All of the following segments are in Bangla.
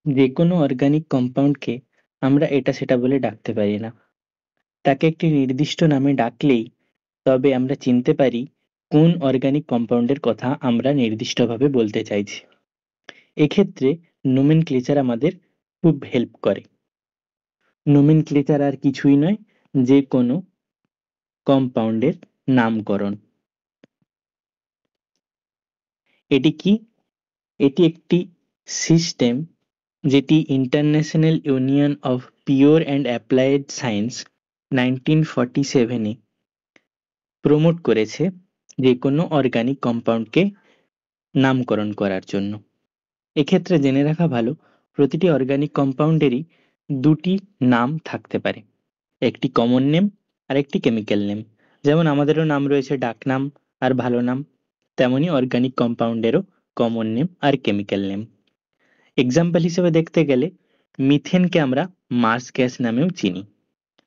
যে কোনো অর্গানিক কম্পাউন্ডকে আমরা এটা সেটা বলে ডাকতে পারি না। তাকে একটি নির্দিষ্ট নামে ডাকলেই তবে আমরা চিনতে পারি কোন অর্গানিক কম্পাউন্ডের কথা আমরা নির্দিষ্টভাবে বলতে চাইছি। এক্ষেত্রে নোমেনক্লেচার আমাদের খুব হেল্প করে। নোমেনক্লেচার আর কিছুই নয়, যে কোনো কম্পাউন্ডের নামকরণ। এটি কি? এটি একটি সিস্টেম যেটি international union of pure and applied science 1947-এ প্রমোট করেছে যে কোনো অর্গানিক কম্পাউন্ডকে নামকরণ করার জন্য। এক্ষেত্রে জেনে রাখা ভালো, প্রতিটি অর্গানিক কম্পাউন্ডেরই দুটি নাম থাকতে পারে, একটি কমন নেম আর একটি কেমিক্যাল নেম। যেমন আমাদেরও নাম রয়েছে ডাকনাম আর ভালো নাম, তেমনি অর্গানিক কম্পাউন্ডেরও কমন নেম আর কেমিক্যাল নেম। এক্সাম্পল হিসেবে দেখতে গেলে মিথেনকে আমরা মার্স গ্যাস নামেও চিনি,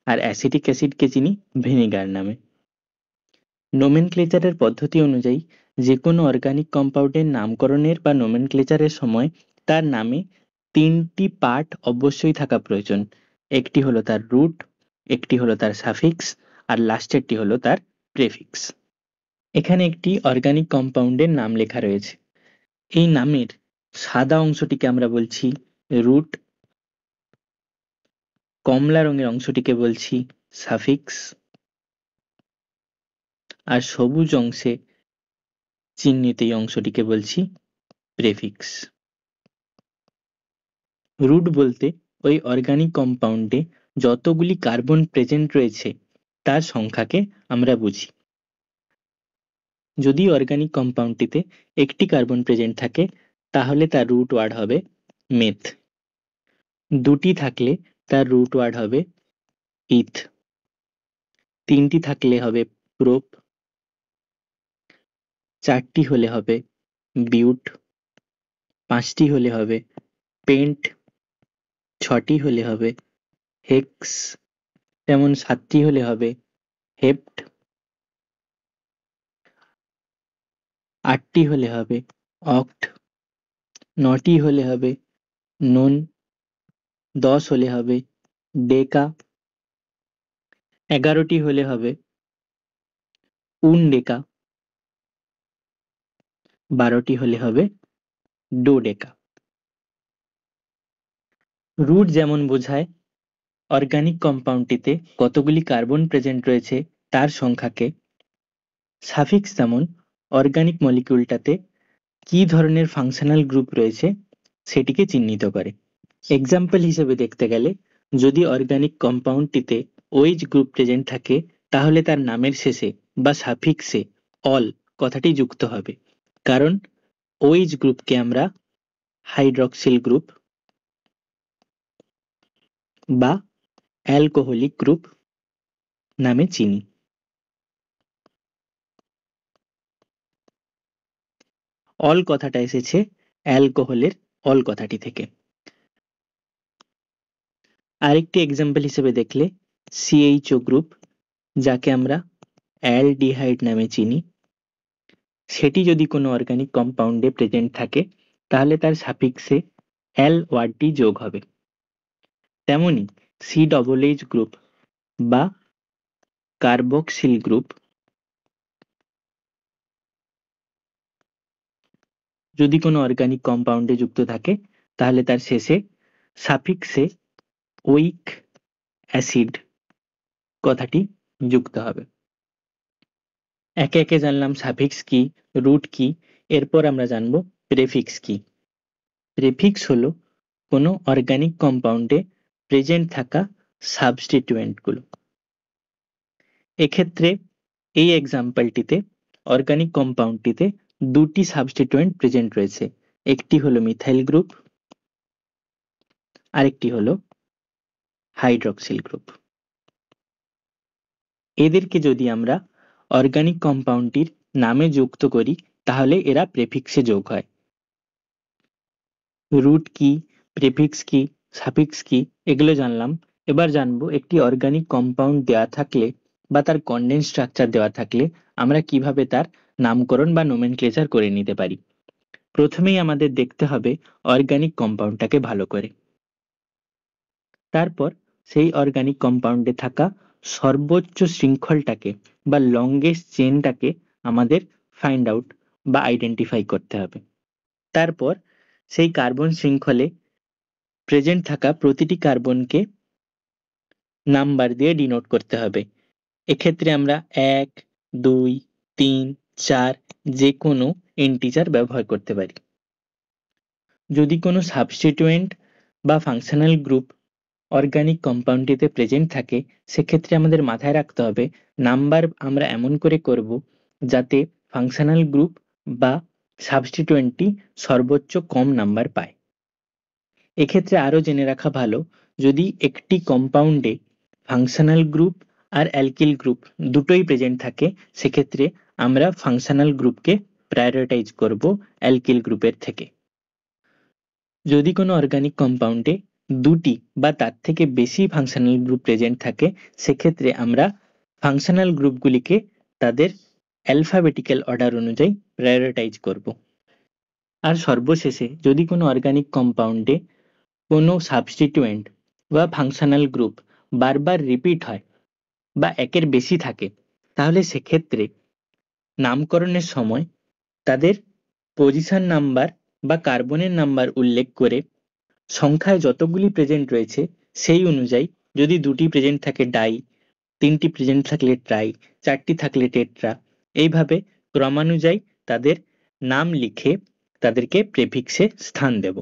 আর অ্যাসিটিক অ্যাসিডকে চিনি ভিনেগার নামে। নোমেনক্লেচারের পদ্ধতি অনুযায়ী যে কোনো অর্গানিক কম্পাউন্ডের নামকরণের বা নোমেনক্লেচারের সময় তার নামে তিনটি পার্ট অবশ্যই থাকা প্রয়োজন। একটি হলো তার রুট, একটি হলো তার সাফিক্স, আর লাস্টেরটি হলো তার প্রেফিক্স। এখানে একটি অর্গানিক কম্পাউন্ডের নাম লেখা রয়েছে। এই নামের সাদা অংশটিকে আমরা বলছি রুট, কমলা রঙের অংশটিকে বলছি সাফিক্স, আর সবুজ অংশে চিহ্নিত এই অংশটিকে বলছি প্রেফিক্স। রুট বলতে ওই অর্গানিক কম্পাউন্ডে যতগুলি কার্বন প্রেজেন্ট রয়েছে তার সংখ্যাকে আমরা বুঝি। যদি অর্গানিক কম্পাউন্ডটিতে একটি কার্বন প্রেজেন্ট থাকে তাহলে তার রুট ওয়ার্ড হবে মেথ, দুটি থাকলে তার রুট ওয়ার্ড হবে ইথ, তিনটি থাকলে হবে প্রোপ, চারটি হলে হবে বিউট, পাঁচটি হলে হবে পেন্ট, ছটি হলে হবে হেক্স, তেমন সাতটি হলে হবে হেপ্ট, আটটি হলে হবে অক্ট, নটি হলে হবে নন, 10 হলে হবে ডেকা, 11টি হলে হবে ডেকা, 12টি হলে হবে ডোডেকা। রুট যেমন বোঝায় অর্গানিক কম্পাউন্ডটিতে কতগুলি কার্বন প্রেজেন্ট রয়েছে তার সংখ্যাকে, সাফিক্স যেমন অর্গানিক মলিকিউলটাতে কি ধরনের ফাংশনাল গ্রুপ রয়েছে সেটিকে চিহ্নিত করে। এক্সাম্পল হিসেবে দেখতে গেলে যদি অর্গানিক কম্পাউন্ডটিতে ওএইচ গ্রুপ প্রেজেন্ট থাকে তাহলে তার নামের শেষে বা সাফিক্সে অল কথাটি যুক্ত হবে, কারণ ওএইচ গ্রুপকে আমরা হাইড্রক্সিল গ্রুপ বা অ্যালকোহলিক গ্রুপ নামে চিনি। অল কথাটা এসেছে অ্যালকোহলের অল কথাটি থেকে। আরেকটি এক্সাম্পল হিসেবে দেখলে সিএইচও গ্রুপ, যাকে আমরা অ্যালডিহাইড নামে চিনি, সেটি যদি কোনো অর্গানিক কম্পাউন্ডে প্রেজেন্ট থাকে তাহলে তার সাফিক্সে অ্যাল ওয়ার্ডটি যোগ হবে। তেমনি COOH গ্রুপ বা কার্বক্সিল গ্রুপ যদি কোনো অর্গানিক কম্পাউন্ডে যুক্ত থাকে তাহলে তার শেষে সাফিক্সে ওইক অ্যাসিড কথাটি যুক্ত হবে। একে একে জানলাম সাফিক্স কি, রুট কি, এরপর আমরা জানবো প্রেফিক্স কি। প্রেফিক্স হলো কোনো অর্গানিক কম্পাউন্ডে প্রেজেন্ট থাকা সাবস্টিটিউয়েন্টগুলো। এক্ষেত্রে এই এক্সাম্পলটিতে অর্গানিক কম্পাউন্ডটিতে দুটি সাবস্টিটিউয়েন্ট প্রেজেন্ট রয়েছে, একটি হলো মিথাইল গ্রুপ, আরেকটি হলো হাইড্রক্সিল গ্রুপ। এদেরকে যদি আমরা অর্গানিক কম্পাউন্ডটির নামে যুক্ত করি তাহলে এরা প্রেফিক্সে যোগ হয়। রুট কি, প্রেফিক্স কি, সাফিক্স কি এগুলো জানলাম। এবার জানবো একটি অর্গানিক কম্পাউন্ড দেওয়া থাকলে বা তার কন্ডেন্স স্ট্রাকচার দেওয়া থাকলে আমরা কিভাবে তার নামকরণ বা নোমেনক্লেচার করে নিতে পারি। প্রথমেই আমাদের দেখতে হবে অর্গানিক কম্পাউন্ডটাকে ভালো করে। তারপর সেই অর্গানিক কম্পাউন্ডে থাকা সর্বোচ্চ শৃঙ্খলটাকে বা লংগেস্ট চেনটাকে আমাদের ফাইন্ড আউট বা আইডেন্টিফাই করতে হবে। তারপর সেই কার্বন শৃঙ্খলে প্রেজেন্ট থাকা প্রতিটি কার্বনকে নাম্বার দিয়ে ডিনোট করতে হবে। এক্ষেত্রে আমরা 1, 2, 3, 4 যে কোনো ইন্টিজার ব্যবহার করতে পারি। যদি কোনো সাবস্টিটিউয়েন্ট বা ফাংশনাল গ্রুপ অর্গানিক কম্পাউন্ডটিতে প্রেজেন্ট থাকে, সেক্ষেত্রে আমাদের মাথায় রাখতে হবে নাম্বার আমরা এমন করে করব যাতে ফাংশনাল গ্রুপ বা সাবস্টিটিউয়েন্টটি সর্বোচ্চ কম নাম্বার পায়। এক্ষেত্রে আরো জেনে রাখা ভালো, যদি একটি কম্পাউন্ডে ফাংশনাল গ্রুপ আর অ্যালকিল গ্রুপ দুটোই প্রেজেন্ট থাকে, সেক্ষেত্রে আমরা ফাংশনাল গ্রুপকে প্রায়োরিটাইজ করব অ্যালকিল গ্রুপের থেকে। যদি কোনো অর্গানিক কম্পাউন্ডে দুটি বা তার থেকে বেশি ফাংশনাল গ্রুপ প্রেজেন্ট থাকে, সেক্ষেত্রে আমরা ফাংশনাল গ্রুপগুলিকে তাদের অ্যালফাবেটিক্যাল অর্ডার অনুযায়ী প্রায়োরিটাইজ করব। আর সর্বশেষে যদি কোনো অর্গানিক কম্পাউন্ডে কোনো সাবস্টিটিউয়েন্ট বা ফাংশনাল গ্রুপ বারবার রিপিট হয় বা একের বেশি থাকে, তাহলে সেক্ষেত্রে নামকরণের সময় তাদের পজিশন নাম্বার বা কার্বনের নাম্বার উল্লেখ করে সংখ্যায় যতগুলি প্রেজেন্ট রয়েছে সেই অনুযায়ী, যদি দুটি প্রেজেন্ট থাকে ডাই, তিনটি প্রেজেন্ট থাকলে ট্রাই, চারটি থাকলে টেট্রা, এইভাবে ক্রমানুযায়ী তাদের নাম লিখে তাদেরকে প্রেফিক্সে স্থান দেব।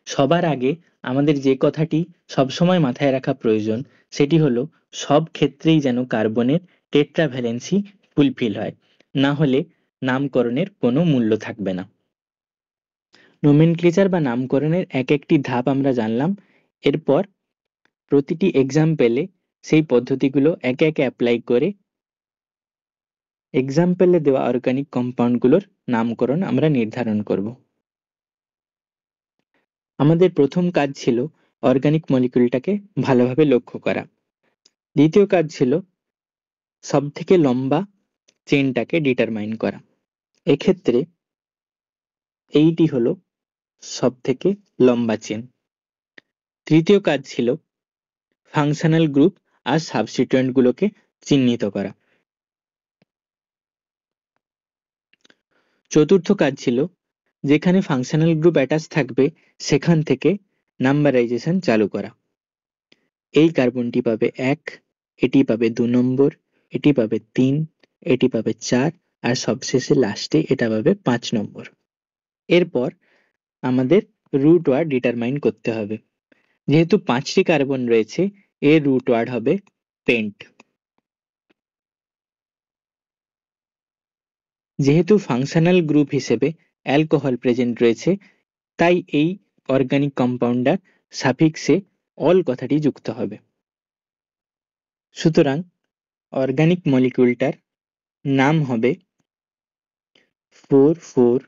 সবার আগে আমাদের যে কথাটি সবসময় মাথায় রাখা প্রয়োজন, সেটি হলো সব ক্ষেত্রেই যেন কার্বনের টেট্রাভ্যালেন্সি ফুলফিল হয়, না হলে নামকরণের কোনো মূল্য থাকবে না। নোমেনক্লেচার বা নামকরণের এক একটি ধাপ আমরা জানলাম। এরপর প্রতিটি এক্সাম্পলে সেই পদ্ধতিগুলো একে একে অ্যাপ্লাই করে এক্সাম্পলে দেওয়া অর্গানিক কম্পাউন্ডগুলোর নামকরণ আমরা নির্ধারণ করব। আমাদের প্রথম কাজ ছিল অর্গানিক মলিকিউলটাকে ভালোভাবে লক্ষ্য করা। দ্বিতীয় কাজ ছিল সবথেকে লম্বা চেনটাকে ডিটারমাইন করা। এক্ষেত্রে এইটি হলো সবথেকে লম্বা চেন। তৃতীয় কাজ ছিল ফাংশনাল গ্রুপ আর সাবস্টিটিউয়েন্ট গুলোকে চিহ্নিত করা। চতুর্থ কাজ ছিল যেখানে ফাংশনাল গ্রুপ অ্যাটাচ থাকবে সেখান থেকে নাম্বারাইজেশন চালু করা। এই কার্বনটি পাবে 1, এটি পাবে 2 নম্বর, এটি পাবে 3, এটি পাবে 4, আর সবশেষে লাস্টে এটা পাবে 5 নম্বর। এরপর আমাদের রুট ওয়ার্ড ডিটারমাইন করতে হবে। যেহেতু 5টি কার্বন রয়েছে, এর রুট ওয়ার্ড হবে পেন্ট। যেহেতু ফাংশনাল গ্রুপ হিসেবে অ্যালকোহল প্রেজেন্ট রয়েছে, তাই এই অর্গানিক কম্পাউন্ডার সাফিক্সে অল কথাটি যুক্ত হবে। সুতরাং অর্গানিক মলিকিউলটার নাম হবে 4,4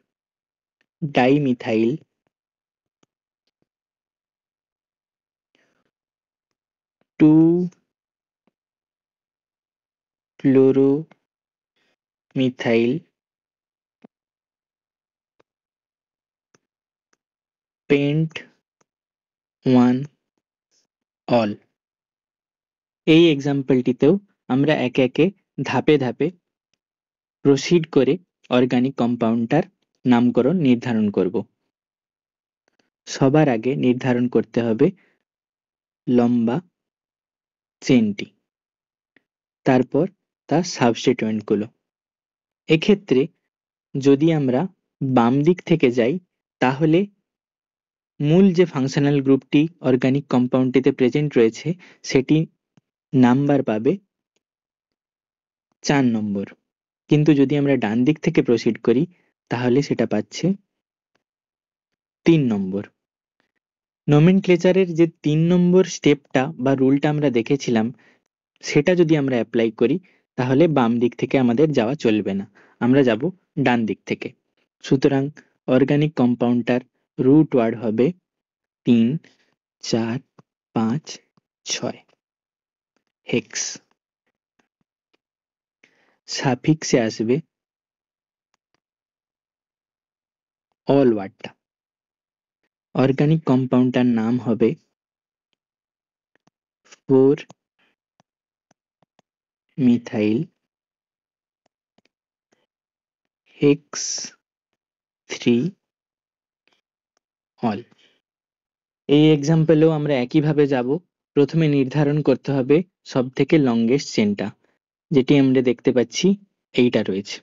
ডাইমিথাইল 2-chloromethyl পেন্ট 1 অল। এই এক্সাম্পলটিতেও আমরা একে একে ধাপে ধাপে প্রসিড করে অর্গানিক কম্পাউন্ডটার নামকরণ নির্ধারণ করব। সবার আগে নির্ধারণ করতে হবে লম্বা চেনটি, তারপর তার সাবস্টিটিউয়েন্ট গুলো। এক্ষেত্রে যদি আমরা বাম দিক থেকে যাই, তাহলে মূল যে ফাংশনাল গ্রুপটি অর্গানিক কম্পাউন্ডটিতে প্রেজেন্ট রয়েছে সেটি নাম্বার পাবে 4 নম্বর, কিন্তু যদি আমরা ডান দিক থেকে প্রসিড করি তাহলে সেটা পাচ্ছে 3 নম্বর। নোমেনক্লেচারের যে 3 নম্বর স্টেপটা বা রুলটা আমরা দেখেছিলাম, সেটা যদি আমরা অ্যাপ্লাই করি তাহলে বাম দিক থেকে আমাদের যাওয়া চলবে না, আমরা যাব ডান দিক থেকে। সুতরাং অর্গানিক কম্পাউন্ডটার রুট ওয়ার্ড হবে 3, 4, 5, 6 হেক্স। সাফিক্সে আসবে অল ওয়ার্ডটা। অর্গানিক কম্পাউন্ডটার নাম হবে 4-মিথাইল হেক্স 3 অল। এই এক্সাম্পলেও আমরা একইভাবে যাব। প্রথমে নির্ধারণ করতে হবে সব থেকে লংগেস্ট চেনটা, যেটি আমরা দেখতে পাচ্ছি এইটা রয়েছে।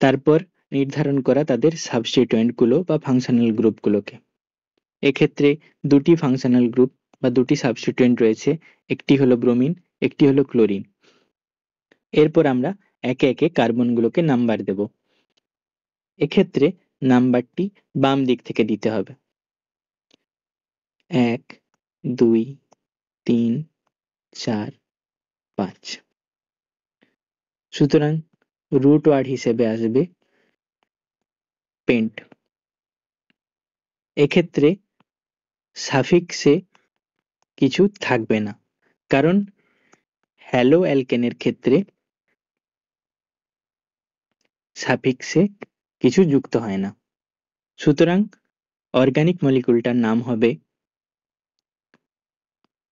তারপর নির্ধারণ করা তাদের সাবস্টিটিউয়েন্ট গুলো বা ফাংশনাল গ্রুপগুলোকে। এক্ষেত্রে দুটি ফাংশনাল গ্রুপ বা দুটি সাবস্টিটিউয়েন্ট রয়েছে, একটি হলো ব্রোমিন, একটি হলো ক্লোরিন। এরপর আমরা একে একে কার্বনগুলোকে নাম্বার দেব। এক্ষেত্রে নাম্বারটি বাম দিক থেকে দিতে হবে, 1, 2, 3, 4, 5। সুতরাং রুট ওয়ার্ড হিসেবে আসবে পেন্ট। এক্ষেত্রে সাফিক্সে কিছু থাকবে না, কারণ হ্যালো অ্যালকেনের ক্ষেত্রে সাফিক্সে কিছু যুক্ত হয় না। সুতরাং অর্গানিক মলিকুলটার নাম হবে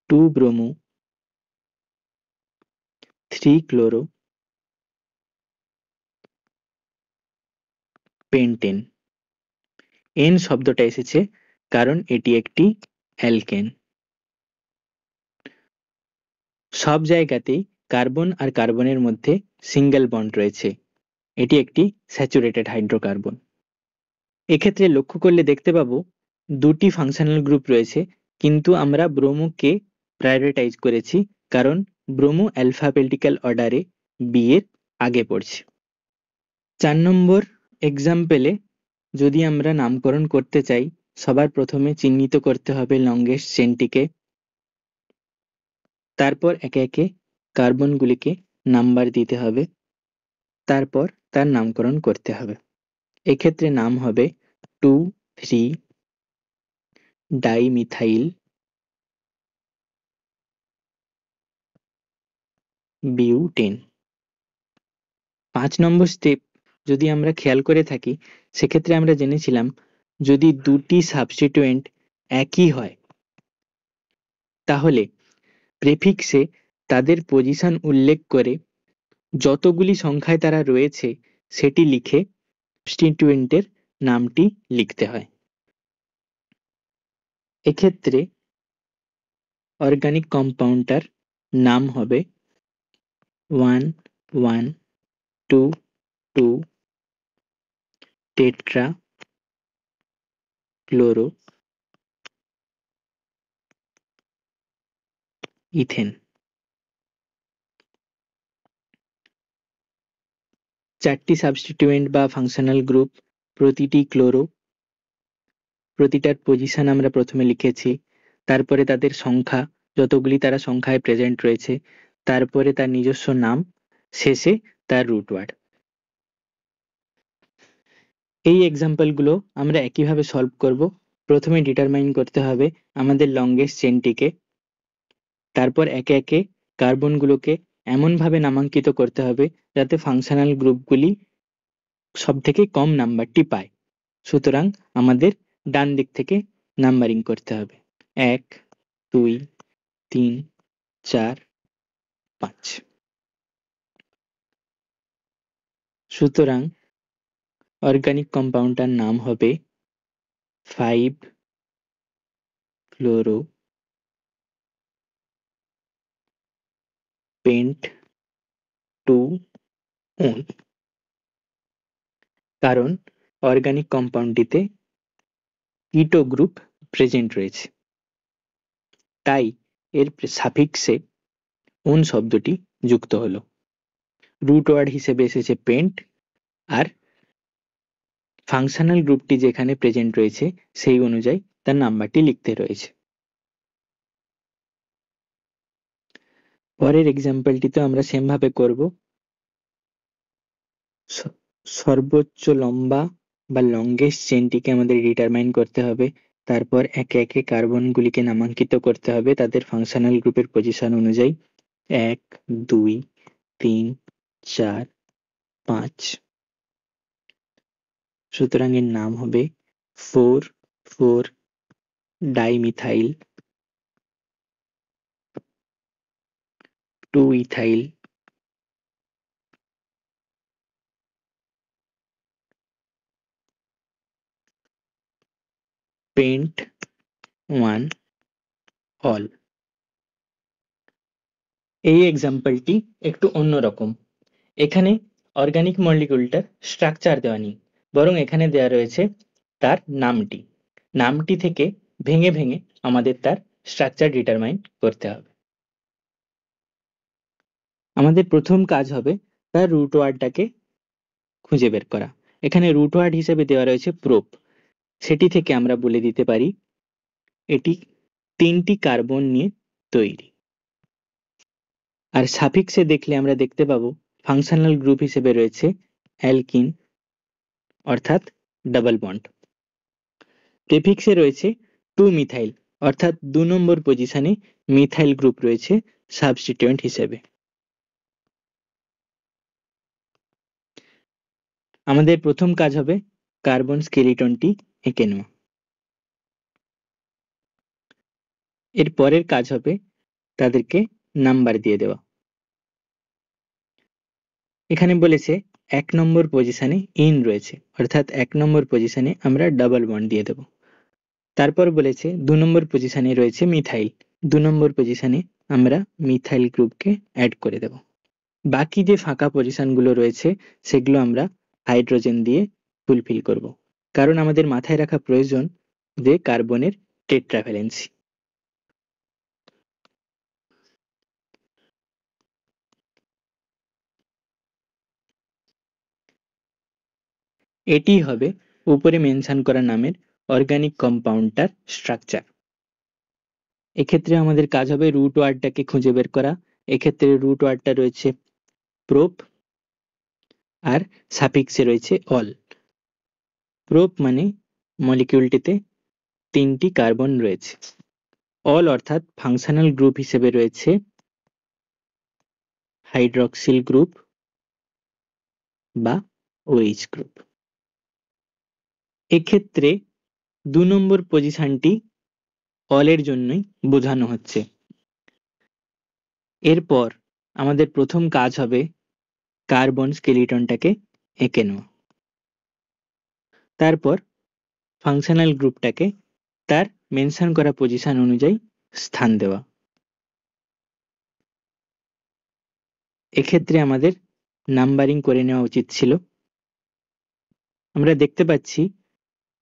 2-ব্রোমো 3-ক্লোরো পেন্টেন। এন শব্দটা এসেছে কারণ এটি একটি অ্যালকেন। সব জায়গাতেই কার্বন আর কার্বনের মধ্যে সিঙ্গেল বন্ড রয়েছে, এটি একটি স্যাচুরেটেড হাইড্রোকার্বন। এক্ষেত্রে লক্ষ্য করলে দেখতে পাবো দুটি ফাংশনাল গ্রুপ রয়েছে, কিন্তু আমরা ব্রোমোকে প্রায়োরিটাইজ করেছি কারণ ব্রোমো অ্যালফাবেটিক্যাল অর্ডারে বি এর আগে পড়ছে। 4 নম্বর এক্সাম্পলে যদি আমরা নামকরণ করতে চাই, সবার প্রথমে চিহ্নিত করতে হবে লংগেস্ট চেনটিকে, তারপর একে একে কার্বনগুলিকে নাম্বার দিতে হবে, তারপর তার নামকরণ করতে হবে। এক্ষেত্রে নাম হবে 2,3-ডাইমিথাইল বিউটেন। 5 নম্বর স্টেপ যদি আমরা খেয়াল করে থাকি, সেক্ষেত্রে আমরা জেনেছিলাম যদি দুটি সাবস্টিটিউয়েন্ট একই হয় তাহলে প্রেফিক্সে তাদের পজিশন উল্লেখ করে যতগুলি সংখ্যায় তারা রয়েছে সেটি লিখে সাবস্টিটিউয়েন্টের নামটি লিখতে হয়। এক্ষেত্রে অর্গানিক কম্পাউন্ডটার নাম হবে 1,1,2,2 টেট্রা ক্লোরো ইথেন। 4টি সাবস্টিটিউয়েন্ট বা ফাংশনাল গ্রুপ, প্রতিটি ক্লোরো, প্রতিটার পজিশন আমরা প্রথমে লিখেছি, তারপরে তাদের সংখ্যা যতগুলি তারা সংখ্যায় প্রেজেন্ট রয়েছে, তারপরে তার নিজস্ব নাম, শেষে তার রুট ওয়ার্ড। এই এক্সাম্পলগুলো আমরা একইভাবে সলভ করব। প্রথমে ডিটারমাইন করতে হবে আমাদের লংগেস্ট চেনটিকে, তারপর একে একে কার্বনগুলোকে এমনভাবে নামাঙ্কিত করতে হবে যাতে ফাংশনাল গ্রুপগুলি সব থেকে কম নাম্বারটি পায়। সুতরাং আমাদের ডান দিক থেকে নাম্বারিং করতে হবে, 1, 2, 3, 4, 5। সুতরাং অর্গানিক কম্পাউন্ডটার নাম হবে 5-ক্লোরো পেন্ট 2-ওন। কারণ অর্গানিক কম্পাউন্ডটিতে কিটো গ্রুপ প্রেজেন্ট রয়েছে, তাই এর সাফিক্সে ওন শব্দটি যুক্ত হলো। রুট ওয়ার্ড হিসেবে এসেছে পেন্ট, আর ফাংশনাল গ্রুপটি যেখানে প্রেজেন্ট রয়েছে সেই অনুযায়ী তার নাম্বারটি লিখতে রয়েছে। পরের এক্সাম্পলটিতে আমরা সেম ভাবে করব। সর্বোচ্চ লম্বা বা লংগেস্ট চেনটিকে আমাদের ডিটারমাইন করতে হবে, তারপর একে একে কার্বনগুলিকে নামাঙ্কিত করতে হবে তাদের ফাংশনাল গ্রুপের পজিশন অনুযায়ী, 1, 2, 3, 4, 5। সুতরাং এর নাম হবে 4,4 ডাইমিথাইল 2 ইথাইল পেন্ট 1 অল। এই এক্সাম্পলটি একটু অন্যরকম। এখানে অর্গানিক মলিকিউলটার স্ট্রাকচার দেওয়া নেই, বরং এখানে দেওয়া রয়েছে তার নামটি থেকে ভেঙে ভেঙে আমাদের তার স্ট্রাকচার ডিটারমাইন করতে হবে। আমাদের প্রথম কাজ হবে তার রুট ওয়ার্ডটাকে খুঁজে বের করা। এখানে রুট ওয়ার্ড হিসেবে দেওয়া রয়েছে প্রোপ, সেটি থেকে আমরা বলে দিতে পারি এটি 3টি কার্বন নিয়ে তৈরি। আর সাফিক্সে দেখলে আমরা দেখতে পাবো ফাংশনাল গ্রুপ হিসেবে রয়েছে অ্যালকিন অর্থাৎ ডাবল বন্ড। প্রেফিক্সে রয়েছে 2 মিথাইল অর্থাৎ 2 নম্বর পজিশনে মিথাইল গ্রুপ রয়েছে সাবস্টিটিউয়েন্ট হিসেবে। আমাদের প্রথম কাজ হবে কার্বন স্কেলিটনটি এঁকে নেওয়া। এর পরের কাজ হবে তাদেরকে নাম্বার দিয়ে দেওয়া। এখানে বলেছে 1 নম্বর পজিশনে ইন রয়েছে, অর্থাৎ 1 নম্বর পজিশনে আমরা ডাবল বন্ড দিয়ে দেব। তারপর বলেছে 2 নম্বর পজিশনে রয়েছে মিথাইল, 2 নম্বর পজিশনে আমরা মিথাইল গ্রুপকে অ্যাড করে দেব। বাকি যে ফাঁকা পজিশনগুলো রয়েছে সেগুলো আমরা হাইড্রোজেন দিয়ে ফুলফিল করব, কারণ আমাদের মাথায় রাখা প্রয়োজন যে কার্বনের টেট্রাভ্যালেন্সি। এটি হবে উপরে মেনশন করা নামের অর্গানিক কম্পাউন্ডটার স্ট্রাকচার। এক্ষেত্রে আমাদের কাজ হবে রুট ওয়ার্ডটাকে খুঁজে বের করা। এক্ষেত্রে রুট ওয়ার্ডটা রয়েছে প্রোপ আর সাফিক্সে রয়েছে অল। প্রোপ মানে মলিকিউলটিতে 3টি কার্বন রয়েছে। অল অর্থাৎ ফাংশনাল গ্রুপ হিসেবে রয়েছে হাইড্রক্সিল গ্রুপ বা OH গ্রুপ। এক্ষেত্রে 2 নম্বর পজিশনটি অলের জন্যই বোঝানো হচ্ছে। এরপর আমাদের প্রথম কাজ হবে কার্বন স্কেলিটনটাকে এঁকে নেওয়া। তারপর ফাংশনাল গ্রুপটাকে তার মেনশন করা পজিশন অনুযায়ী স্থান দেওয়া। এক্ষেত্রে আমাদের নাম্বারিং করে নেওয়া উচিত ছিল। আমরা দেখতে পাচ্ছি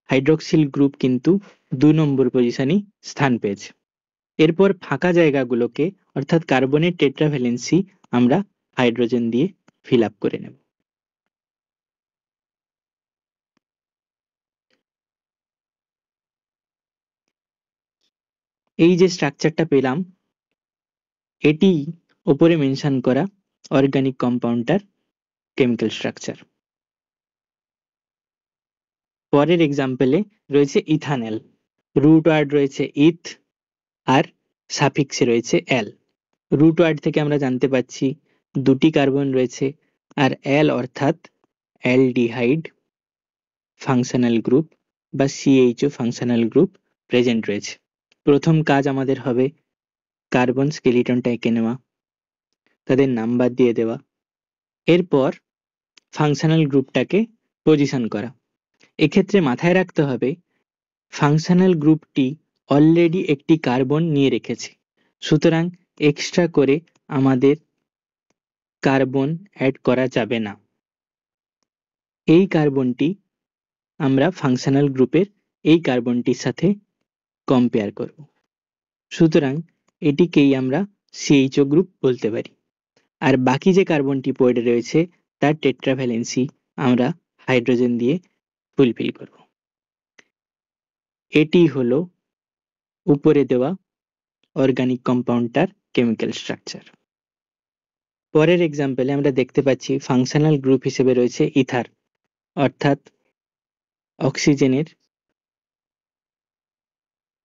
হাইড্রক্সিল গ্রুপ কিন্তু 2 নম্বর পজিশনেই স্থান পেয়েছে। এরপর ফাঁকা জায়গাগুলোকে অর্থাৎ কার্বনের টেট্রাভ্যালেন্সি আমরা হাইড্রোজেন দিয়ে ফিল আপ করে নেব। এই যে স্ট্রাকচারটা পেলাম এটি উপরে মেনশন করা অর্গানিক কম্পাউন্ডটার কেমিক্যাল স্ট্রাকচার। পরের এক্সাম্পলে রয়েছে ইথানল। রুট ওয়ার্ড রয়েছে ইথ আর সাফিক্সে রয়েছে অ্যাল। রুট ওয়ার্ড থেকে আমরা জানতে পাচ্ছি 2টি কার্বন রয়েছে আর অ্যাল অর্থাৎ অ্যালডিহাইড ফাংশনাল গ্রুপ বা CHO ফাংশনাল গ্রুপ প্রেজেন্ট রয়েছে। প্রথম কাজ আমাদের হবে কার্বন স্কেলিটনটা এঁকে নেওয়া, তাদের নাম্বার দিয়ে দেওয়া, এরপর ফাংশনাল গ্রুপটাকে পজিশন করা। এক্ষেত্রে মাথায় রাখতে হবে ফাংশনাল গ্রুপটি অলরেডি একটি কার্বন নিয়ে রেখেছে, সুতরাং এক্সট্রা করে আমাদের কার্বন অ্যাড করা যাবে না। এই কার্বনটি আমরা ফাংশনাল গ্রুপের এই কার্বনটির সাথে কম্পেয়ার করব, সুতরাং এটিকেই আমরা CHO গ্রুপ বলতে পারি। আর বাকি যে কার্বনটি পড়ে রয়েছে তার টেট্রাভ্যালেন্সি আমরা হাইড্রোজেন দিয়ে ফুলফিল করব। এটি হলো উপরে দেওয়া অর্গানিক কম্পাউন্ডটার কেমিক্যাল স্ট্রাকচার। পরের এক্সাম্পলে আমরা দেখতে পাচ্ছি ফাংশনাল গ্রুপ হিসেবে রয়েছে ইথার, অর্থাৎ অক্সিজেনের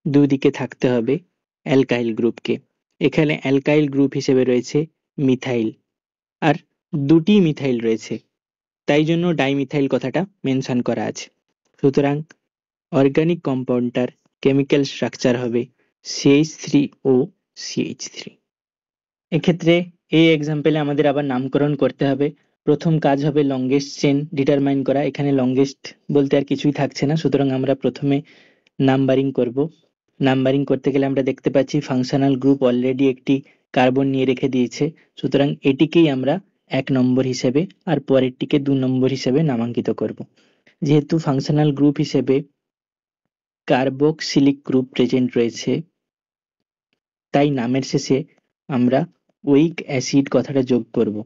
দুদিকে থাকতে হবে অ্যালকাইল গ্রুপকে। এখানে অ্যালকাইল গ্রুপ হিসেবে রয়েছে মিথাইল আর 2টি মিথাইল রয়েছে, তাই জন্য ডাইমিথাইল কথাটা মেনশন করা আছে। সুতরাং অর্গানিক কম্পাউন্ডটার কেমিক্যাল স্ট্রাকচার হবে CH3O CH3। এক্ষেত্রে এই এক্সাম্পলে আমাদের আবার নামকরণ করতে হবে। প্রথম কাজ হবে লংগেস্ট চেন ডিটারমাইন করা। এখানে লংগেস্ট বলতে আর কিছুই থাকছে না, সুতরাং আমরা প্রথমে নাম্বারিং করব। নাম্বারিং করতে গেলে আমরা দেখতে পাচ্ছি ফাংশনাল গ্রুপ অলরেডি একটি কার্বন নিয়ে রেখে দিয়েছে, সুতরাং এটিকেই আমরা 1 নম্বর হিসেবে আর পরেরটিকে 2 নম্বর হিসেবে নামাঙ্কিত করব। যেহেতু ফাংশনাল গ্রুপ হিসেবে কার্বক্সিলিক গ্রুপ প্রেজেন্ট রয়েছে, তাই নামের শেষে আমরা উইক অ্যাসিড কথাটা যোগ করব।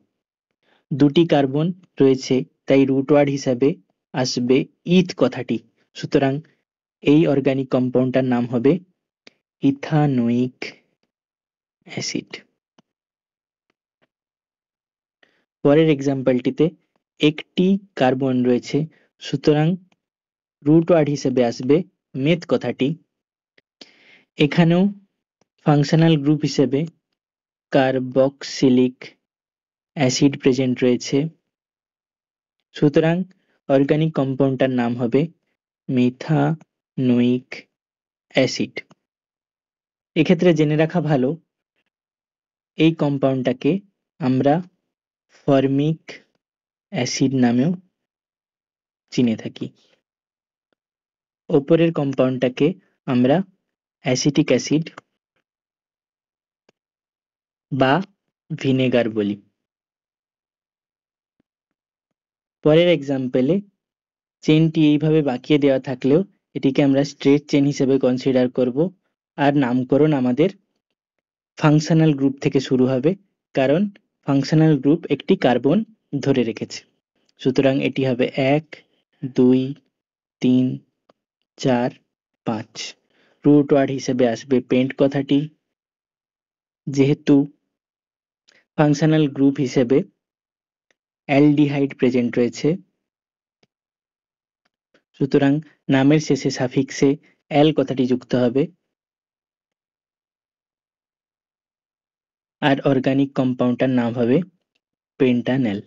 দুটি কার্বন রয়েছে, তাই রুট ওয়ার্ড হিসাবে আসবে ইথ কথাটি, সুতরাং এই অর্গানিক কম্পাউন্ডটার নাম হবে ইথানোয়িক অ্যাসিড। পরের এক্সাম্পলটিতে একটি কার্বন রয়েছে, সুতরাং রুট ওয়ার্ড হিসেবে আসবে মেথ কথাটি। এখানেও ফাংশনাল গ্রুপ হিসেবে কার্বক্সিলিক অ্যাসিড প্রেজেন্ট রয়েছে, সুতরাং অর্গানিক কম্পাউন্ডটার নাম হবে মিথানোয়িক অ্যাসিড। এক্ষেত্রে জেনে রাখা ভালো, এই কম্পাউন্ডটাকে আমরা ফর্মিক অ্যাসিড নামেও চিনে থাকি। ওপরের কম্পাউন্ডটাকে আমরা অ্যাসিটিক অ্যাসিড বা ভিনেগার বলি। পরের এক্সাম্পলে চেনটি এইভাবে বাঁকিয়ে দেওয়া থাকলেও এটিকে আমরা স্ট্রেট চেন হিসেবে কনসিডার করব, আর নামকরণ আমাদের ফাংশনাল গ্রুপ থেকে শুরু হবে, কারণ ফাংশনাল গ্রুপ একটি কার্বন ধরে রেখেছে, সুতরাং এটি হবে 1 2 3 4 5। রুট ওয়ার্ড হিসেবে আসবে পেন্ট কথাটি। যেহেতু ফাংশনাল গ্রুপ হিসেবে অ্যালডিহাইড প্রেজেন্ট রয়েছে, সুতরাং নামের শেষে সাফিক্সে অ্যাল কথাটি যুক্ত হবে, আর অর্গানিক কম্পাউন্ডটার নাম হবে পেন্টানেল।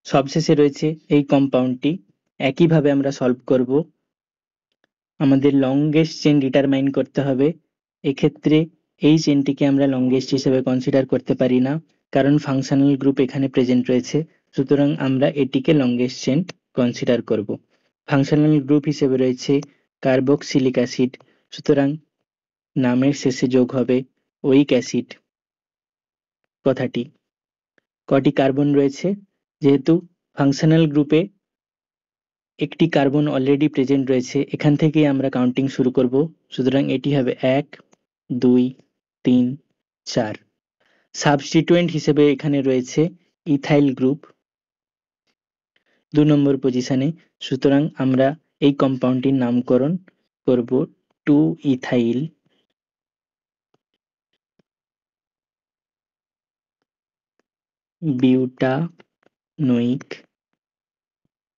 সবশেষে রয়েছে এই কম্পাউন্ডটি, একইভাবে আমরা সলভ করব। আমাদের লংগেস্ট চেন ডিটারমাইন করতে হবে। এক্ষেত্রে এই চেনটিকে আমরা লংগেস্ট হিসেবে কনসিডার করতে পারি না, কারণ ফাংশনাল গ্রুপ এখানে প্রেজেন্ট রয়েছে, সুতরাং আমরা এটিকে লংগেস্ট চেন কনসিডার করব। ফাংশনাল গ্রুপ হিসেবে রয়েছে কার্বক্সিলিক অ্যাসিড, সুতরাং নামের শেষে যোগ হবে উইক অ্যাসিড কথাটি। কটি কার্বন রয়েছে? যেহেতু ফাংশনাল গ্রুপে একটি কার্বন অলরেডি প্রেজেন্ট রয়েছে, এখান থেকেই আমরা কাউন্টিং শুরু করব, সুতরাং এটি হবে 1 2 3 4। সাবস্টিটুয়েন্ট হিসেবে এখানে রয়েছে ইথাইল গ্রুপ 2 নম্বর পজিশনে, সুতরাং আমরা এই কম্পাউন্ডটির নামকরণ করব 2 ইথাইল বিউটানোয়িক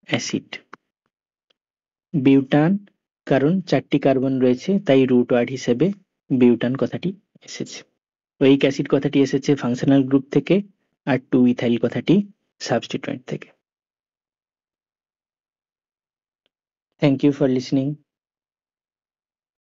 অ্যাসিড। বিউটান, কারণ 4টি কার্বন রয়েছে, তাই রুট ওয়ার্ড হিসেবে বিউটান কথাটি এসেছে। উইক অ্যাসিড কথাটি এসেছে ফাংশনাল গ্রুপ থেকে, আর 2 ইথাইল কথাটি সাবস্টিটুয়েন্ট থেকে। Thank you for listening.